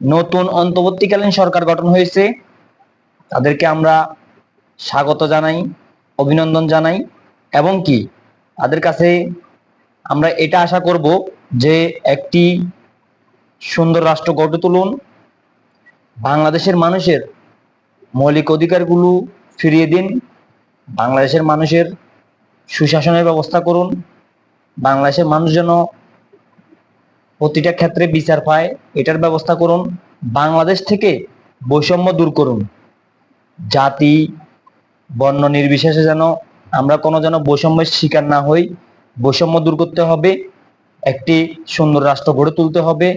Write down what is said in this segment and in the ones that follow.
নতুন অন্তর্বর্তীকালীন সরকার গঠন হয়েছে, তাদেরকে আমরা স্বাগত জানাই, অভিনন্দন জানাই এবং কি তাদের কাছে আমরা এটা আশা করব যে একটি সুন্দর রাষ্ট্র গড়ে তুলুন, বাংলাদেশের মানুষের মৌলিক অধিকারগুলো ফিরিয়ে দিন, বাংলাদেশের মানুষের সুশাসনের ব্যবস্থা করুন, বাংলাদেশের মানুষ যেন প্রতিটা ক্ষেত্রে বিচার পায় এটার ব্যবস্থা করুন, বাংলাদেশ থেকে বৈষম্য দূর করুন, জাতি বর্ণ নির্বিশেষে যেন আমরা কোনো যেন বৈষম্যের শিকার না হই। বৈষম্য দূর করতে হবে, একটি সুন্দর রাষ্ট্র গড়ে তুলতে হবে,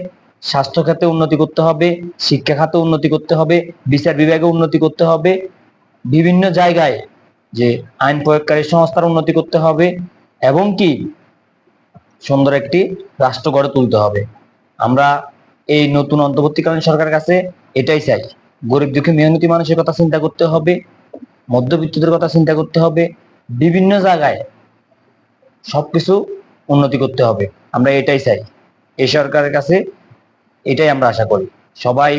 স্বাস্থ্য খাতে উন্নতি করতে হবে, শিক্ষা খাতে উন্নতি করতে হবে, বিচার বিভাগে উন্নতি করতে হবে, বিভিন্ন জায়গায় যে আইন প্রয়োগকারী সংস্থার উন্নতি করতে হবে এবং কি সুন্দর একটি রাষ্ট্র গড়ে তুলতে হবে। আমরা এই নতুন অন্তর্বর্তীকালীন সরকারের কাছে এটাই চাই। গরিব দুঃখী মেহনতি মানুষের কথা চিন্তা করতে হবে, মধ্যবিত্তদের কথা চিন্তা করতে হবে, বিভিন্ন জায়গায় সবকিছু উন্নতি করতে হবে। আমরা এটাই চাই এই সরকারের কাছে, এটাই আমরা আশা করি। সবাই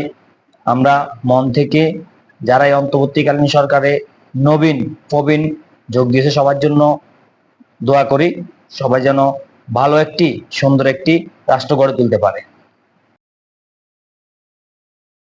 আমরা মন থেকে যারা এই অন্তর্বর্তীকালীন সরকারে নবীন প্রবীণ যোগ দিয়েছে সবার জন্য দোয়া করি, সবাই যেন ভালো একটি সুন্দর একটি রাষ্ট্র গড়ে তুলতে পারে।